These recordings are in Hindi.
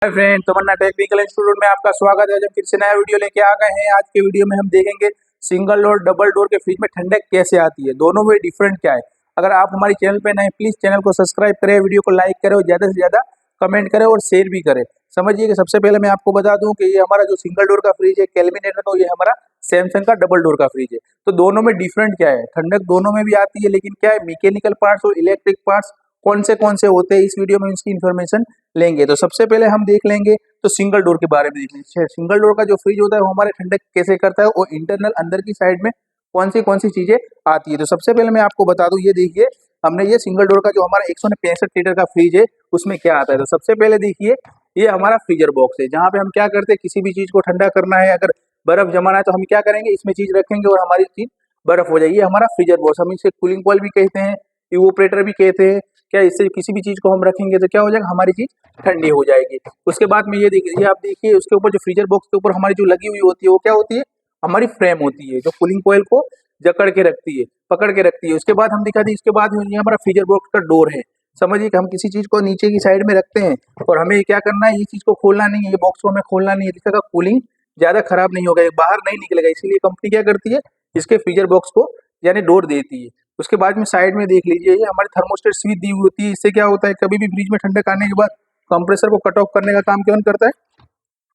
हाय फ्रेंड, तमन्ना टेक्निकल इंस्टीट्यूट में आपका स्वागत है। जब फिर से नया वीडियो लेके आ गए हैं। आज के वीडियो में हम देखेंगे सिंगल डोर डबल डोर के फ्रिज में ठंडक कैसे आती है, दोनों में डिफरेंट क्या है। अगर आप हमारे चैनल पे नए, प्लीज चैनल को सब्सक्राइब करें, वीडियो को लाइक करें और ज्यादा से ज्यादा कमेंट करें और शेयर भी करें। समझिए कि सबसे पहले मैं आपको बता दूं कि ये हमारा जो सिंगल डोर का फ्रिज है केल्विन का, तो ये हमारा सैमसंग का डबल डोर का फ्रिज है। तो दोनों में डिफरेंट क्या है, ठंडक दोनों में भी आती है, लेकिन क्या है मैकेनिकल पार्ट्स और इलेक्ट्रिक पार्ट्स कौन से होते हैं, इस वीडियो में इसकी इन्फॉर्मेशन लेंगे। तो सबसे पहले हम देख लेंगे तो सिंगल डोर के बारे में देख लेंगे। सिंगल डोर का जो फ्रिज होता है वो हमारे ठंडक कैसे करता है और इंटरनल अंदर की साइड में कौन सी चीजें आती है। तो सबसे पहले मैं आपको बता दूं, ये देखिए हमने ये सिंगल डोर का जो हमारा 165 लीटर का फ्रिज है उसमें क्या आता है। तो सबसे पहले देखिए ये हमारा फ्रीजर बॉक्स है, जहाँ पे हम क्या करते हैं, किसी भी चीज को ठंडा करना है, अगर बर्फ जमाना है तो हम क्या करेंगे, इसमें चीज रखेंगे और हमारी चीज बर्फ हो जाएगी। ये हमारा फ्रीजर बॉक्स, हम इसे कूलिंग कॉइल भी कहते हैं, इवोपरेटर भी कहते हैं। क्या इससे किसी भी चीज को हम रखेंगे तो क्या हो जाएगा, हमारी चीज ठंडी हो जाएगी। उसके बाद में ये देखिए, आप देखिए उसके ऊपर जो फ्रीजर बॉक्स के ऊपर हमारी जो लगी हुई होती है वो क्या होती है, हमारी फ्रेम होती है, जो कूलिंग कॉइल को जकड़ के रखती है, पकड़ के रखती है। उसके बाद हम दिखा दी, इसके बाद ये हमारा फ्रीजर बॉक्स का डोर है। समझिए कि हम किसी चीज को नीचे की साइड में रखते हैं और हमें क्या करना है, ये चीज को खोलना नहीं है, ये बॉक्स को हमें खोलना नहीं है, जिसका कूलिंग ज्यादा खराब नहीं होगा, ये बाहर नहीं निकलेगा। इसीलिए कंपनी क्या करती है, इसके फ्रीजर बॉक्स को यानी डोर देती है। उसके बाद में साइड में देख लीजिए, ये हमारी थर्मोस्टेट स्विच दी हुई होती है। इससे क्या होता है, कभी भी फ्रिज में ठंडक आने के बाद कंप्रेसर को कट ऑफ करने का काम कौन करता है,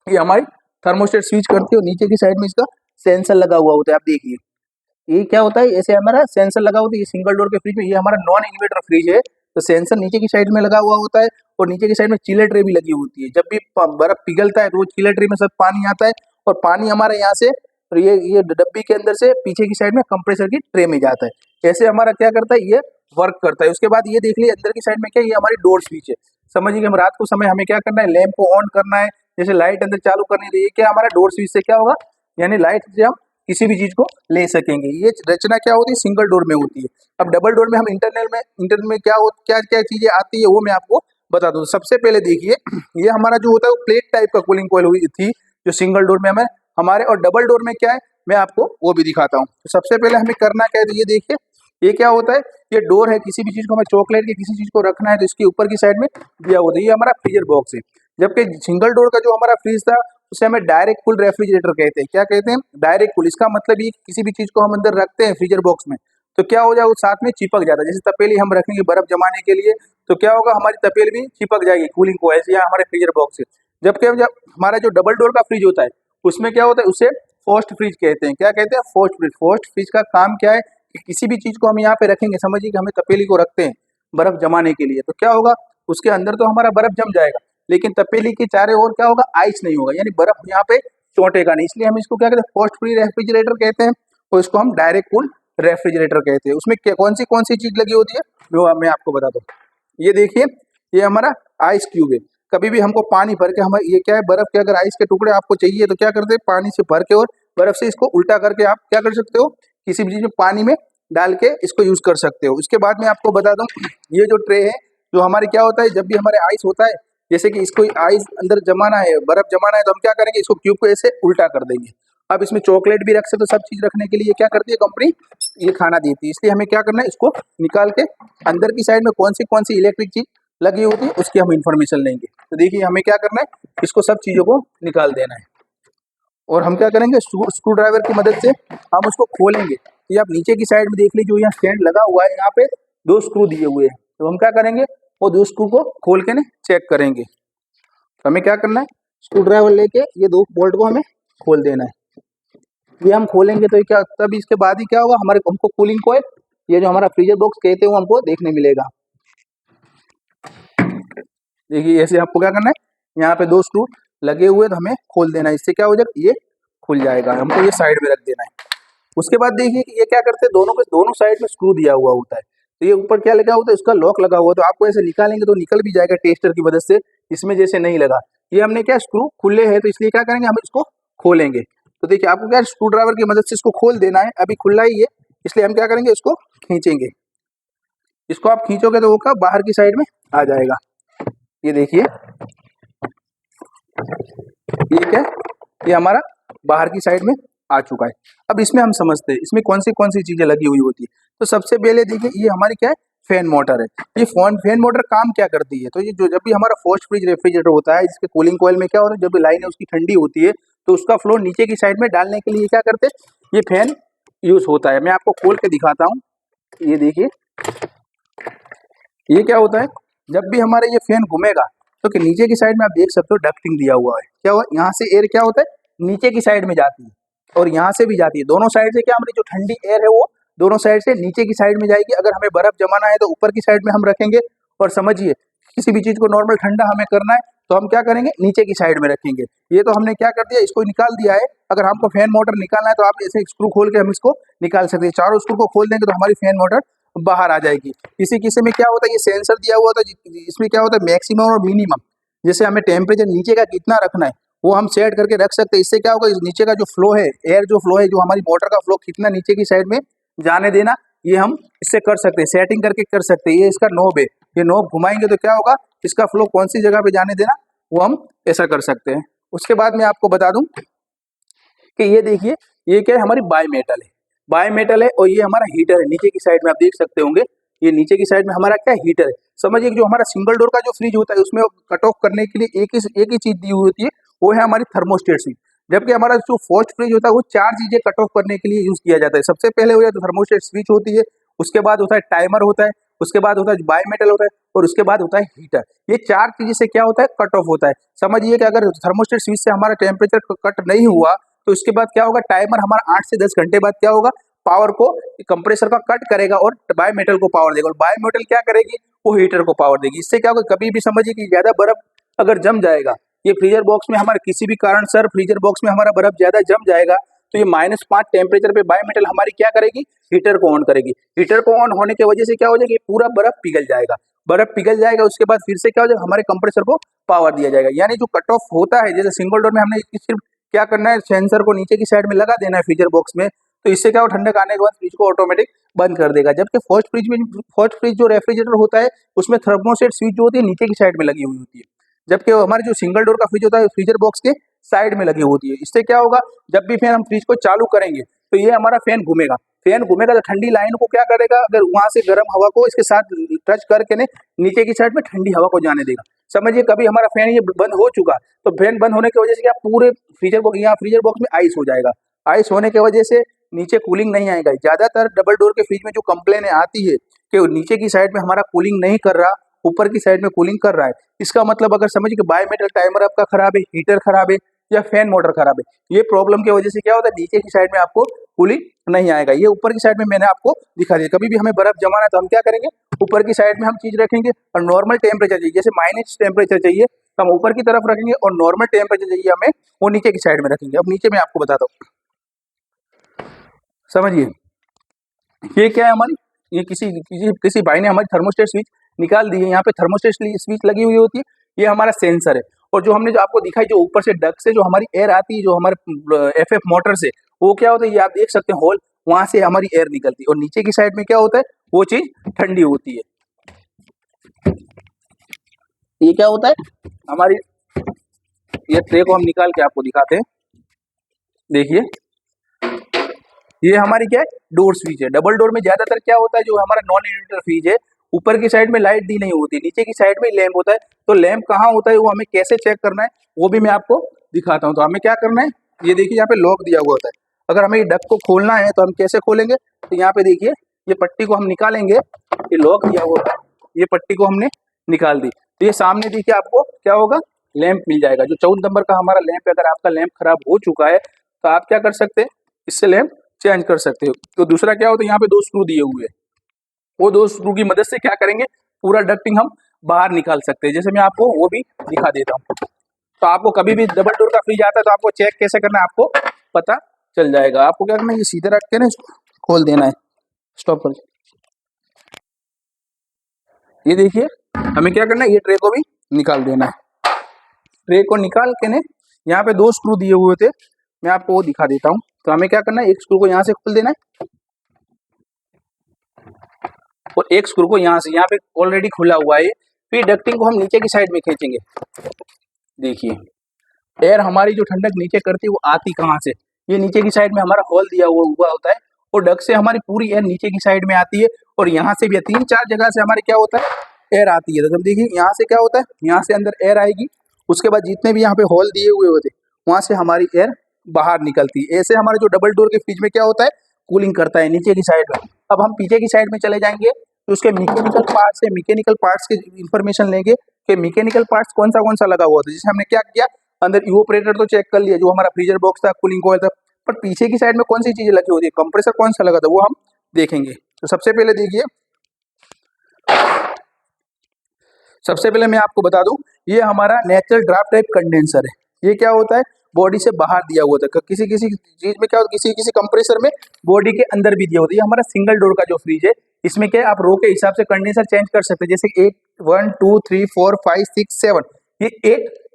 ये हमारी थर्मोस्टेट स्विच करती है। और नीचे की साइड में इसका सेंसर लगा हुआ होता है। आप देखिए ये क्या होता है, ऐसे हमारा सेंसर लगा होता है। ये सिंगल डोर के फ्रिज में, ये हमारा नॉन इन्वर्टर फ्रिज है, तो सेंसर नीचे की साइड में लगा हुआ होता है और नीचे की साइड में चिलर ट्रे भी लगी होती है। जब भी बर्फ पिघलता है तो वो चिलर ट्रे में सब पानी आता है और पानी हमारे यहाँ से और ये डब्बी के अंदर से पीछे की साइड में कंप्रेसर की ट्रे में जाता है। ऐसे हमारा क्या करता है, ये वर्क करता है। उसके बाद ये देख लीजिए अंदर की साइड में क्या है, ये हमारी डोर स्विच है। समझिए कि हम रात को समय हमें क्या करना है, लैंप को ऑन करना है, जैसे लाइट अंदर चालू करनी है, तो ये क्या हमारा डोर स्विच से क्या होगा, यानी लाइट से हम किसी भी चीज को ले सकेंगे। ये रचना क्या होती है, सिंगल डोर में होती है। अब डबल डोर में हम इंटरनल में क्या क्या चीजें आती है वो मैं आपको बता दूं। सबसे पहले देखिए, ये हमारा जो होता है वो प्लेट टाइप का कूलिंग कॉइल हुई थी जो सिंगल डोर में हमें हमारे, और डबल डोर में क्या है मैं आपको वो भी दिखाता हूँ। तो सबसे पहले हमें करना क्या है, तो ये देखिए ये क्या होता है, ये डोर है। किसी भी चीज को हमें चॉकलेट की किसी चीज को रखना है तो इसके ऊपर की साइड में दिया होता है, ये हमारा फ्रीजर बॉक्स है। जबकि सिंगल डोर का जो हमारा फ्रिज था उसे हमें डायरेक्ट कूल रेफ्रिजरेटर कहते हैं। क्या कहते हैं, डायरेक्ट कूल। इसका मतलब ये किसी भी चीज को हम अंदर रखते हैं फ्रीजर बॉक्स में तो क्या हो जाएगा, साथ में चिपक जाता है। जैसे तपेली हम रखेंगे बर्फ जमाने के लिए तो क्या होगा, हमारी तपेल भी चिपक जाएगी कूलिंग को, ऐसे यहाँ हमारे फ्रीजर बॉक्स है। जब हमारा जो डबल डोर का फ्रिज होता है उसमें क्या होता है, उसे फोस्ट फ्रिज कहते हैं। क्या कहते हैं, फोस्ट फ्रिज। फोस्ट फ्रिज का काम क्या है कि किसी भी चीज को हम यहाँ पे रखेंगे, समझिए कि हमें तपेली को रखते हैं बर्फ जमाने के लिए, तो क्या होगा, उसके अंदर तो हमारा बर्फ जम जाएगा लेकिन तपेली के चारों ओर क्या होगा, आइस नहीं होगा, यानी बर्फ यहाँ पे चोटेगा नहीं। इसलिए हम इसको क्या कहते हैं, फोस्ट फ्री रेफ्रिजरेटर कहते हैं और इसको हम डायरेक्ट कूल रेफ्रिजरेटर कहते हैं। उसमें कौन सी चीज लगी होती है वो मैं आपको बता दूं। ये देखिए ये हमारा आइस क्यूब है। कभी भी हमको पानी भर के, हम ये क्या है, बर्फ के अगर आइस के टुकड़े आपको चाहिए तो क्या करते हैं, पानी से भर के और बर्फ से इसको उल्टा करके आप क्या कर सकते हो, किसी भी चीज में पानी में डाल के इसको यूज कर सकते हो। उसके बाद में आपको बता दूं, ये जो ट्रे है जो हमारे क्या होता है, जब भी हमारे आइस होता है, जैसे कि इसको आइस अंदर जमाना है, बर्फ जमाना है, तो हम क्या करेंगे, इसको क्यूब को ऐसे उल्टा कर देंगे। अब इसमें चॉकलेट भी रख सकते हो, सब चीज रखने के लिए क्या करती है कंपनी, ये खाना देती है। इसलिए हमें क्या करना है, इसको निकाल के अंदर की साइड में कौन सी इलेक्ट्रिक चीज लगी होती है उसकी हम इंफॉर्मेशन लेंगे। तो देखिए हमें क्या करना है, इसको सब चीजों को निकाल देना है और हम क्या करेंगे, स्क्रू ड्राइवर की मदद से हम उसको खोलेंगे। तो ये आप नीचे की साइड में देख लीजिए, यहाँ स्टैंड लगा हुआ है, यहाँ पे 2 स्क्रू दिए हुए हैं। तो हम क्या करेंगे, वो 2 स्क्रू को खोल के ना चेक करेंगे। तो हमें क्या करना है, स्क्रू ड्राइवर लेके ये 2 बोल्ट को हमें खोल देना है। ये हम खोलेंगे तो क्या, तब इसके बाद ही क्या होगा, हमारे हमको कूलिंग कॉइल, ये जो हमारा फ्रीजर बॉक्स कहते हैं, वो हमको देखने मिलेगा। देखिए ऐसे आपको क्या करना है, यहाँ पे 2 स्क्रू लगे हुए तो हमें खोल देना है। इससे क्या हो जाएगा, ये खुल जाएगा। हमको ये साइड में रख देना है। उसके बाद देखिए कि ये क्या करते हैं, दोनों साइड में स्क्रू दिया हुआ होता है। तो ये ऊपर क्या लगा होता है, उसका लॉक लगा हुआ है। तो आपको ऐसे निकालेंगे तो निकल भी जाएगा टेस्टर की मदद से, इसमें जैसे नहीं लगा। ये हमने क्या, स्क्रू खुले हैं तो इसलिए क्या करेंगे, हम इसको खोलेंगे। तो देखिए आपको क्या, स्क्रू ड्राइवर की मदद से इसको खोल देना है। अभी खुला ही है इसलिए हम क्या करेंगे, इसको खींचेंगे। इसको आप खींचोगे तो वो क्या, बाहर की साइड में आ जाएगा। ये देखिए ये क्या, ये हमारा बाहर की साइड में आ चुका है। अब इसमें हम समझते हैं इसमें कौन सी चीजें लगी हुई होती है। तो सबसे पहले देखिए ये हमारी क्या है, फैन मोटर है। ये फैन मोटर काम क्या करती है, तो ये जो जब भी हमारा फर्स्ट फ्रिज रेफ्रिजरेटर होता है, इसके कूलिंग कॉइल में क्या होता है, जब भी लाइन है उसकी ठंडी होती है तो उसका फ्लो नीचे की साइड में डालने के लिए क्या करते हैं, ये फैन यूज होता है। मैं आपको खोल के दिखाता हूँ। ये देखिए, ये क्या होता है, जब भी हमारे ये फैन घूमेगा तो कि नीचे की साइड में आप देख सकते हो डक्टिंग दिया हुआ है। क्या हुआ, यहाँ से एयर क्या होता है नीचे की साइड में जाती है और यहाँ से भी जाती है। दोनों साइड से क्या हमारी जो ठंडी एयर है वो दोनों साइड से नीचे की साइड में जाएगी। अगर हमें बर्फ जमाना है तो ऊपर की साइड में हम रखेंगे, और समझिए किसी भी चीज को नॉर्मल ठंडा हमें करना है तो हम क्या करेंगे, नीचे की साइड में रखेंगे। ये तो हमने क्या कर दिया, इसको निकाल दिया है। अगर हमको फैन मोटर निकालना है तो आप ऐसे स्क्रू खोल के हम इसको निकाल सकते हैं। चारों स्क्रू को खोल देंगे तो हमारी फैन मोटर बाहर आ जाएगी। किसी किसी में क्या होता है, ये सेंसर दिया हुआ होता है, इसमें क्या होता है मैक्सिमम और मिनिमम, जैसे हमें टेम्परेचर नीचे का कितना रखना है वो हम सेट करके रख सकते हैं। इससे क्या होगा, इस नीचे का जो फ्लो है, एयर जो फ्लो है, जो हमारी मोटर का फ्लो कितना नीचे की साइड में जाने देना, ये हम इससे कर सकते हैं, सेटिंग करके कर सकते हैं। ये इसका नोब है, ये नोब घुमाएंगे तो क्या होगा, इसका फ्लो कौन सी जगह पे जाने देना वो हम ऐसा कर सकते हैं। उसके बाद मैं आपको बता दूं कि ये देखिए, ये क्या है, हमारी बाय मेटल है, बाय मेटल है, और ये हमारा हीटर है। नीचे की साइड में आप देख सकते होंगे, ये नीचे की साइड में हमारा क्या हीटर है। समझिए कि जो हमारा सिंगल डोर का जो फ्रिज होता है उसमें कट ऑफ करने के लिए एक ही चीज दी हुई होती है, वो है हमारी थर्मोस्टेट स्विच। जबकि हमारा जो फर्स्ट फ्रिज होता है वो चार चीजें कट ऑफ करने के लिए यूज किया जाता है। सबसे पहले हो जाता है थर्मोस्टेट स्विच होती है, उसके बाद होता है टाइमर होता है, उसके बाद होता है बाय मेटल होता है, और उसके बाद होता है हीटर। ये चार चीजें से क्या होता है, कट ऑफ होता है। समझिए कि अगर थर्मोस्टेट स्विच से हमारा टेम्परेचर कट नहीं हुआ तो इसके बाद क्या होगा, टाइमर हमारा 8 से 10 घंटे बाद क्या होगा, पावर को कंप्रेसर का कट करेगा और बाय मेटल को पावर देगा, और बाय मेटल क्या करेगी, वो हीटर को पावर देगी। इससे क्या होगा, कभी भी समझिए कि ज्यादा बर्फ अगर जम जाएगा, ये फ्रीजर बॉक्स में हमारे किसी भी कारण सर फ्रीजर बॉक्स में हमारा बर्फ ज्यादा जम जाएगा तो ये -5 टेम्परेचर पे बाय मेटल हमारी क्या करेगी, हीटर को ऑन करेगी। हीटर को ऑन होने की वजह से क्या हो जाएगा, पूरा बर्फ पिघल जाएगा। बर्फ पिघल जाएगा, उसके बाद फिर से क्या हो जाएगा, हमारे कंप्रेसर को पावर दिया जाएगा। यानी जो कट ऑफ होता है, जैसे सिंगल डोर में हमने सिर्फ क्या करना है, सेंसर को नीचे की साइड में लगा देना है फ्रीजर बॉक्स में, तो इससे क्या हो, ठंडक आने के बाद फ्रिज को ऑटोमेटिक बंद कर देगा। जबकि फर्स्ट फ्रिज जो रेफ्रिजरेटर होता है उसमें थर्मोस्टेट स्विच जो होती है नीचे की साइड में लगी हुई होती है, जबकि हमारे जो सिंगल डोर का फ्रिज होता है फ्रीजर बॉक्स के साइड में लगी होती है। इससे क्या होगा, जब भी फैन हम फ्रिज को चालू करेंगे तो ये हमारा फैन घूमेगा, फैन घूमेगा तो ठंडी लाइन को क्या करेगा, अगर वहां से गर्म हवा को इसके साथ टच करके ने नीचे की साइड में ठंडी हवा को जाने देगा। समझिए कभी हमारा फैन ये बंद हो चुका तो फैन बंद होने की वजह से क्या पूरे फ्रीजर बॉक्स, यहाँ फ्रीजर बॉक्स में आइस हो जाएगा। आइस होने की वजह से नीचे कूलिंग नहीं आएगा। ज्यादातर डबल डोर के फ्रिज में जो कंप्लेन आती है कि नीचे की साइड में हमारा कूलिंग नहीं कर रहा, ऊपर की साइड में कूलिंग कर रहा है, इसका मतलब अगर समझिए कि बाय मेटल टाइमर आपका खराब है, हीटर खराब है, या फैन मोटर खराब है, ये प्रॉब्लम की वजह से क्या होता है, नीचे की साइड में आपको कूलिंग नहीं आएगा। ये ऊपर की साइड में मैंने आपको दिखा दिया। कभी भी हमें बर्फ जमाना है तो हम क्या करेंगे, ऊपर की साइड में हम चीज रखेंगे, और नॉर्मल टेम्परेचर चाहिए, जैसे माइनस टेम्परेचर चाहिए तो हम ऊपर की तरफ रखेंगे, और नॉर्मल टेम्परेचर चाहिए हमें वो नीचे की साइड में रखेंगे। अब नीचे मैं आपको बताता हूँ, समझिए ये क्या है हमारी, ये किसी भाई ने हमारी थर्मोस्टेट स्विच निकाल दी है। यहाँ पे थर्मोस्टेट स्विच लगी हुई होती है, ये हमारा सेंसर है। और जो हमने जो आपको दिखाई, जो ऊपर से डक से जो हमारी एयर आती है, जो हमारे एफएफ मोटर से, वो क्या होता है, ये आप देख सकते हैं होल, वहां से हमारी एयर निकलती है, और नीचे की साइड में क्या होता है, वो चीज ठंडी होती है। ये क्या होता है हमारी, ये ट्रे को हम निकाल के आपको दिखाते हैं। देखिए ये हमारी क्या है, डोर स्विच है। डबल डोर में ज्यादातर क्या होता है, जो हमारा नॉन इन्वर्टर फ्रिज है, ऊपर की साइड में लाइट दी नहीं होती, नीचे की साइड में लैंप होता है। तो लैंप कहाँ होता है, वो हमें कैसे चेक करना है वो भी मैं आपको दिखाता हूँ। तो हमें क्या करना है, ये देखिए यहाँ पे लॉक दिया हुआ होता है। अगर हमें ये डक को खोलना है तो हम कैसे खोलेंगे, तो यहाँ पे देखिए ये पट्टी को हम निकालेंगे, ये लॉक दिया हुआ होता है, ये पट्टी को हमने निकाल दी, तो ये सामने देखिए आपको क्या होगा, लैंप मिल जाएगा। जो 14 नंबर का हमारा लैंप है, अगर आपका लैंप खराब हो चुका है तो आप क्या कर सकते हैं, इससे लैंप चेंज कर सकते हो। तो दूसरा क्या होता है, यहाँ पे 2 स्क्रू दिए हुए हैं, वो 2 स्क्रू की मदद से क्या करेंगे, पूरा डक्टिंग हम बाहर निकाल सकते हैं। जैसे मैं आपको वो भी दिखा देता हूँ। तो आपको कभी भी डबल डोर का फ्रिज आता है तो आपको चेक कैसे करना है, आपको पता चल जाएगा। आपको क्या करना है, ये सीधे रख के ना इसको खोल देना है, स्टॉप कर। ये देखिए हमें क्या करना है, ये ट्रे को भी निकाल देना है। ट्रे को निकाल के ने यहाँ पे 2 स्क्रू दिए हुए थे, मैं आपको वो दिखा देता हूँ। तो हमें क्या करना है, एक स्क्रू को यहाँ से खोल देना है, और एक स्क्रू को यहाँ से, यहाँ पे ऑलरेडी खुला हुआ है। फिर डक्टिंग को हम नीचे की साइड में खींचेंगे। देखिए एयर हमारी जो ठंडक नीचे करती है वो आती कहाँ से, ये नीचे की साइड में हमारा होल दिया हुआ होता है, और डक से हमारी पूरी एयर नीचे की साइड में आती है, और यहाँ से भी 3-4 जगह से हमारे क्या होता है, एयर आती है। तो जब देखिए यहाँ से क्या होता है, यहाँ से अंदर एयर आएगी, उसके बाद जितने भी यहाँ पे होल दिए हुए होते हैं वहाँ से हमारी एयर बाहर निकलती है। ऐसे हमारे जो डबल डोर के फ्रिज में क्या होता है, कूलिंग करता है नीचे की साइड में। अब हम पीछे की साइड में चले जाएंगे तो उसके मैकेनिकल पार्ट्स के इन्फॉर्मेशन लेंगे कि मैकेनिकल पार्ट्स कौन सा लगा हुआ था। जैसे हमने क्या किया, अंदर इवोपरेटर तो चेक कर लिया, जो हमारा फ्रीजर बॉक्स था, कूलिंग कॉइल था, पर पीछे की साइड में कौन सी चीजें लगी होती है, कंप्रेसर कौन सा लगा था, वो हम देखेंगे। तो सबसे पहले मैं आपको बता दूं, ये हमारा नेचुरल ड्राफ्ट टाइप कंडेंसर है। ये क्या होता है, बॉडी से बाहर दिया हुआ था। किसी किसी चीज में क्या होता है, किसी किसी कंप्रेसर में बॉडी के अंदर भी दिया होता है। ये हमारा सिंगल डोर का जो फ्रिज है, इसमें क्या है, आप रो के हिसाब से कंडेंसर चेंज कर सकते हैं। जैसे 1 2 3 4 5 6 7, ये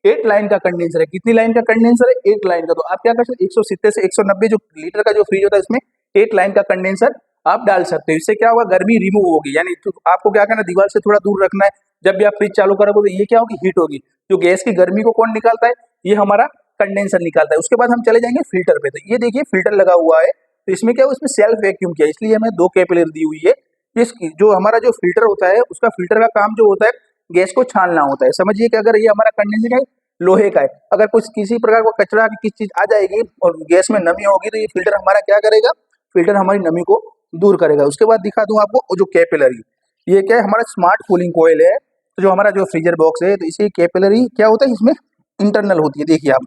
8 लाइन का कंडेंसर है। कितनी लाइन का कंडेंसर है, 8 लाइन का। तो आप क्या कर सकते हैं, 170 से 190 जो लीटर का जो फ्रिज होता है, इसमें 8 लाइन का कंडेंसर आप डाल सकते हो। इससे क्या होगा, गर्मी रिमूव होगी। यानी तो आपको क्या करना है, दीवार से थोड़ा दूर रखना है। जब भी आप फ्रिज चालू करोगे तो ये क्या होगी, हीट होगी। जो गैस की गर्मी को कौन निकालता है, ये हमारा कंडेंसर निकालता है। उसके बाद हम चले जाएंगे फिल्टर पे। तो ये देखिए फिल्टर लगा हुआ है, तो इसमें क्या है, इसमें सेल्फ वैक्यूम किया, इसलिए हमें 2 कैपिलरी दी हुई है। जो हमारा जो फिल्टर होता है, उसका फिल्टर का काम जो होता है, गैस को छानना होता है। समझिए कि अगर ये हमारा कंडेंसर है, लोहे का है, अगर कुछ किसी प्रकार का कचरा की किस चीज आ जाएगी और गैस में नमी होगी, तो ये फिल्टर हमारा क्या करेगा, फिल्टर हमारी नमी को दूर करेगा। उसके बाद दिखा दूं आपको जो कैपिलरी, ये क्या है, हमारा स्मार्ट कूलिंग कॉइल है। तो जो हमारा जो फ्रीजर बॉक्स है, तो इसी कैपिलरी क्या होता है, इसमें इंटरनल होती है। देखिए आप,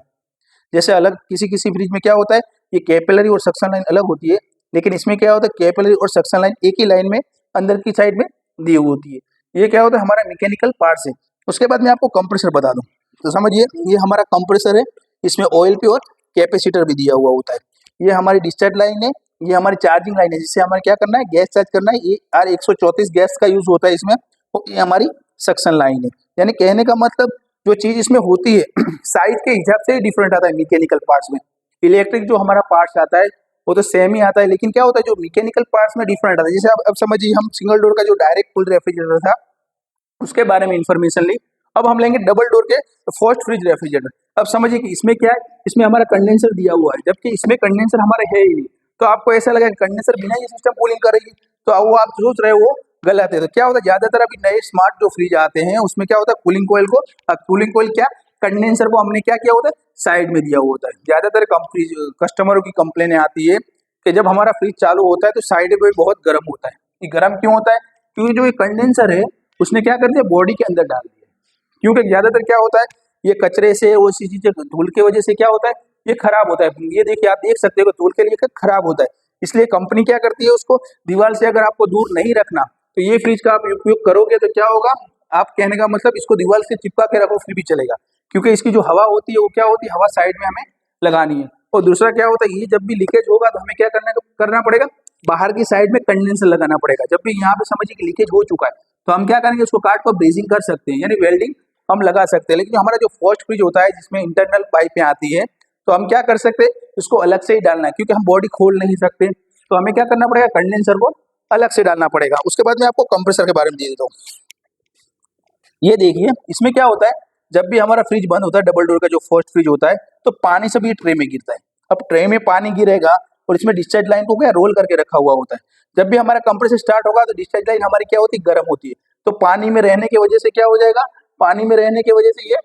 जैसे अलग किसी किसी फ्रिज में क्या होता है, ये कैपिलरी और सक्शन लाइन अलग होती है, लेकिन इसमें क्या होता है, कैपिलरी और सक्शन लाइन एक ही लाइन में अंदर की साइड में दी हुई होती है। ये क्या होता है, हमारा मैकेनिकल पार्ट्स है। उसके बाद मैं आपको कंप्रेसर बता दूं, तो समझिए ये हमारा कंप्रेसर है, इसमें ऑयल पे और कैपेसिटर भी दिया हुआ होता है। ये हमारी डिस्चार्ज लाइन है, ये हमारी चार्जिंग लाइन है, जिससे हमारे क्या करना है, गैस चार्ज करना है। ये R134 गैस का यूज होता है इसमें, और ये हमारी सक्शन लाइन है। यानी कहने का मतलब, जो चीज इसमें होती है साइज के हिसाब से ही डिफरेंट आता है मैकेनिकल पार्ट्स में। इलेक्ट्रिक जो हमारा पार्ट्स आता है वो तो सेम ही आता है, लेकिन क्या होता है, जो मैकेनिकल पार्ट्स में डिफरेंट आता है। जैसे अब समझिए, हम सिंगल डोर का जो डायरेक्ट कूल्ड रेफ्रिजरेटर था, उसके बारे में इंफॉर्मेशन ली। अब हम लेंगे डबल डोर के फर्स्ट फ्रिज रेफ्रिजरेटर। अब समझिए कि इसमें क्या है, इसमें हमारा कंडेंसर दिया हुआ है, जबकि इसमें कंडेंसर हमारे है ही नहीं। तो आपको ऐसा लगा कि कंडेंसर बिना ये सिस्टम कूलिंग करेगी, तो वो आप सोच रहे हो वो गलत है। तो क्या होता है, ज्यादातर अभी नए स्मार्ट जो फ्रिज आते हैं, उसमें क्या होता है, कूलिंग कोयल को, कूलिंग कोयल क्या, कंडेंसर को हमने क्या किया होता है, साइड में दिया हुआ होता है। ज्यादातर कस्टमरों की कंप्लेनें आती है कि जब हमारा फ्रिज चालू होता है तो साइड में बहुत गर्म होता है। ये गर्म क्यों होता है, क्योंकि जो ये कंडेंसर है, उसने क्या कर दिया, बॉडी के अंदर डाल दिया। क्योंकि ज्यादातर क्या होता है, ये कचरे से, वो सी चीजें, धूल की वजह से क्या होता है, ये खराब होता है। ये देखिए, आप देख सकते हो धूल के लिए खराब होता है। इसलिए कंपनी क्या करती है, उसको दीवार से अगर आपको दूर नहीं रखना, तो ये फ्रिज का आप उपयोग करोगे तो क्या होगा, आप कहने का मतलब, इसको दीवार से चिपका के रखो फिर भी चलेगा, क्योंकि इसकी जो हवा होती है वो क्या होती है, हवा साइड में हमें लगानी है। और दूसरा क्या होता है, ये जब भी लीकेज होगा तो हमें क्या करना पड़ेगा, बाहर की साइड में कंडेंसर लगाना पड़ेगा। जब भी यहाँ पे समझिए कि लीकेज हो चुका है, तो हम क्या करेंगे, उसको काट कर ब्रेजिंग कर सकते हैं, यानी वेल्डिंग हम लगा सकते हैं। लेकिन हमारा जो फर्स्ट फ्रिज होता है, जिसमें इंटरनल पाइपें आती है, तो हम क्या कर सकते हैं, उसको अलग से ही डालना है, क्योंकि हम बॉडी खोल नहीं सकते। तो हमें क्या करना पड़ेगा, कंडेंसर को अलग से डालना पड़ेगा। उसके बाद मैं आपको कंप्रेसर के बारे में दे देता हूँ। ये देखिए, इसमें क्या होता है, जब भी हमारा फ्रिज बंद होता है, डबल डोर का जो फर्स्ट फ्रिज होता है, तो पानी सब ये ट्रे में गिरता है। अब ट्रे में पानी गिरेगा और इसमें डिस्चार्ज लाइन को क्या रोल करके रखा हुआ होता है। जब भी हमारा कंप्रेसर स्टार्ट होगा तो डिस्चार्ज लाइन हमारी क्या होती है, गर्म होती है। तो पानी में रहने की वजह से क्या हो जाएगा, पानी में रहने की वजह से ये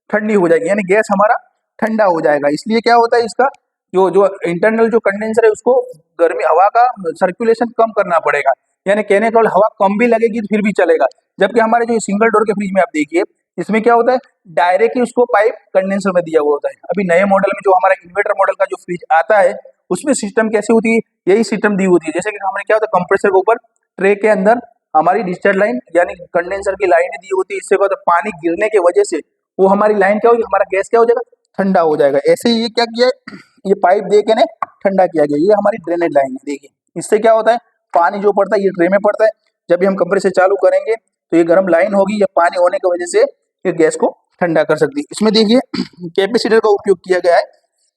ठंडी हो जाएगी, यानी गैस हमारा ठंडा हो जाएगा। इसलिए क्या होता है, इसका जो जो इंटरनल जो कंडेंसर है, उसको गर्मी हवा का सर्कुलेशन कम करना पड़ेगा। यानी कहने का हवा कम भी लगेगी तो फिर भी चलेगा। जबकि हमारे जो सिंगल डोर के फ्रिज में आप देखिए, इसमें क्या होता है, डायरेक्ट ही उसको पाइप कंडेंसर में दिया हुआ होता है। अभी नए मॉडल में जो हमारा इन्वर्टर मॉडल का जो फ्रिज आता है, उसमें सिस्टम कैसी होती है, यही सिस्टम दी होती है। जैसे कि हमने क्या होता है, कंप्रेसर के ऊपर ट्रे के अंदर हमारी डिस्चार्ज लाइन यानी कंडेंसर की लाइन दी होती है। इससे क्या होता है, पानी गिरने की वजह से वो हमारी लाइन क्या होगी, हमारा गैस क्या हो जाएगा, ठंडा हो जाएगा। ऐसे ही ये क्या किया है, ये पाइप दे के ने ठंडा किया गया। ये हमारी ड्रेनेज लाइन है। देखिए, इससे क्या होता है, पानी जो पड़ता है ये ट्रे में पड़ता है। जब भी हम कंप्रेसर चालू करेंगे तो ये गर्म लाइन होगी, या पानी होने की वजह से ये गैस को ठंडा कर सकती है। इसमें देखिए कैपेसिटर का उपयोग किया गया है।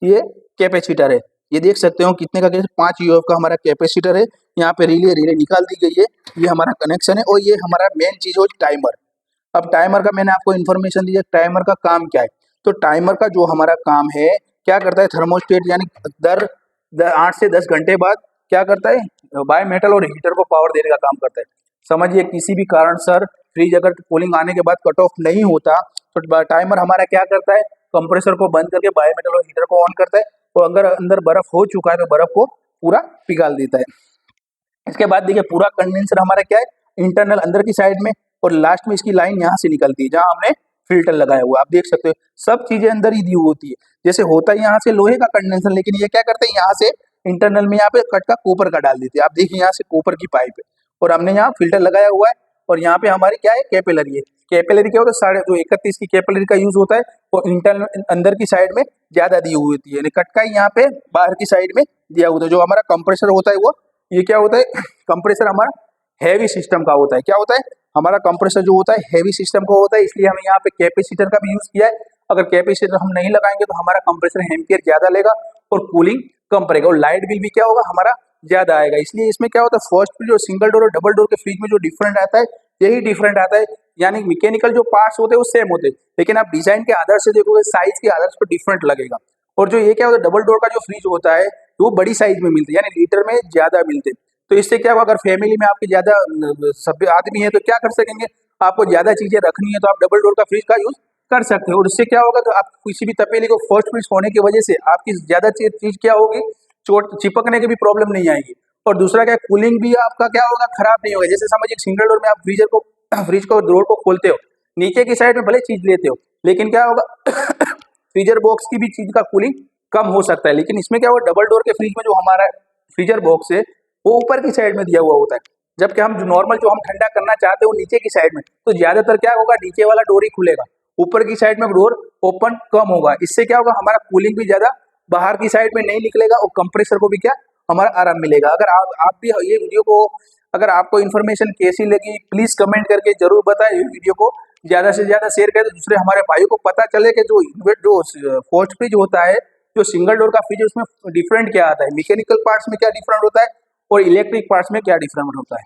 ये कैपेसिटर है, ये देख सकते हो कितने का, 5 UF का हमारा कैपेसिटर है। यहाँ पे रिले निकाल दी गई है, ये हमारा कनेक्शन है। और ये हमारा मेन चीज हो टाइमर। अब टाइमर का मैंने आपको इन्फॉर्मेशन दी है, टाइमर का काम क्या है। तो टाइमर का जो हमारा काम है, क्या करता है, थर्मोस्टेट यानी दर 8 से 10 घंटे बाद क्या करता है, बाय मेटल और हीटर को पावर देने का काम करता है। समझिए किसी भी कारण सर फ्रिज अगर कूलिंग आने के बाद कट ऑफ नहीं होता तो टाइमर हमारा क्या करता है, कंप्रेसर को बंद करके बाय मेटल और हीटर को ऑन करता है, और अगर अंदर बर्फ हो चुका है तो बर्फ को पूरा पिघाल देता है। इसके बाद देखिए पूरा कंडेंसर हमारा क्या है, इंटरनल अंदर की साइड में, और लास्ट में इसकी लाइन यहाँ से निकलती है जहाँ हमने फिल्टर लगाया हुआ, आप देख सकते हो सब चीजें अंदर ही दी हुई होती है। जैसे होता है यहाँ से लोहे का कंडेंसर, लेकिन ये क्या करते हैं, यहाँ से इंटरनल में यहाँ पे कट का कॉपर का डाल देते हैं। आप देखिए यहाँ से कॉपर की पाइप है, और हमने यहाँ फिल्टर लगाया हुआ है, और यहाँ पे हमारी क्या है, कैपिलरी है। कैपिलरी क्या होता है, 31.5 की कैपिलरी का यूज होता है, वो इंटरनल अंदर की साइड में ज्यादा दी हुई होती है, यानी कट का ही यहाँ पे बाहर की साइड में दिया होता है। जो हमारा कंप्रेसर होता है वो ये क्या होता है, कंप्रेसर हमारा हैवी सिस्टम का होता है। क्या होता है, हमारा कंप्रेसर जो होता है हैवी सिस्टम का होता है, इसलिए हमें यहाँ पे कैपेसिटर का भी यूज किया है। अगर कैपेसिटर हम नहीं लगाएंगे तो हमारा कंप्रेसर एम्पियर ज्यादा लेगा और कूलिंग कम पड़ेगा, और लाइट बिल भी क्या होगा हमारा ज्यादा आएगा। इसलिए इसमें क्या होता है, फर्स्ट फ्रिज और सिंगल डोर और डबल डोर के फ्रिज में जो डिफरेंट आता है यही डिफरेंट आता है। यानी मैकेनिकल जो पार्ट्स होते हैं वो सेम होते हैं, लेकिन आप डिजाइन के आधार से देखोगे, साइज के आधार पर डिफरेंट लगेगा। और जो ये क्या होता है, डबल डोर का जो फ्रिज होता है वो बड़ी साइज में मिलते हैं, यानी लीटर में ज्यादा मिलते हैं। तो इससे क्या होगा, अगर फैमिली में आपके ज्यादा सभ्य आदमी है तो क्या कर सकेंगे, आपको ज्यादा चीजें रखनी है तो आप डबल डोर का फ्रिज का यूज कर सकते हो। और इससे क्या होगा, तो आप किसी भी तपेली को फर्स्ट फ्रिज होने की वजह से आपकी ज्यादा चीज क्या होगी, चोट चिपकने की भी प्रॉब्लम नहीं आएगी। और दूसरा क्या, कूलिंग भी आपका क्या होगा, खराब नहीं होगा। जैसे समझिए सिंगल डोर में आप फ्रिज को डोर को खोलते हो, नीचे की साइड में भले चीज लेते हो, लेकिन क्या होगा फ्रीजर बॉक्स की भी चीज का कूलिंग कम हो सकता है। लेकिन इसमें क्या होगा, डबल डोर के फ्रिज में जो हमारा फ्रीजर बॉक्स है वो ऊपर की साइड में दिया हुआ होता है, जबकि हम जो नॉर्मल जो हम ठंडा करना चाहते हैं वो नीचे की साइड में, तो ज्यादातर क्या होगा, नीचे वाला डोर ही खुलेगा, ऊपर की साइड में डोर ओपन कम होगा। इससे क्या होगा, हमारा कूलिंग भी ज्यादा बाहर की साइड में नहीं निकलेगा, और कंप्रेसर को भी क्या हमारा आराम मिलेगा। अगर आप भी ये वीडियो को, अगर आपको इन्फॉर्मेशन कैसी लगी प्लीज कमेंट करके जरूर बताएं। ये वीडियो को ज्यादा से ज्यादा शेयर करें तो दूसरे हमारे भाइयों को पता चले कि जो फर्स्ट फ्रिज होता है, जो सिंगल डोर का फ्रिज है, उसमें डिफरेंट क्या आता है, मैकेनिकल पार्ट्स में क्या डिफरेंट होता है और इलेक्ट्रिक पार्ट्स में क्या डिफरेंट होता है।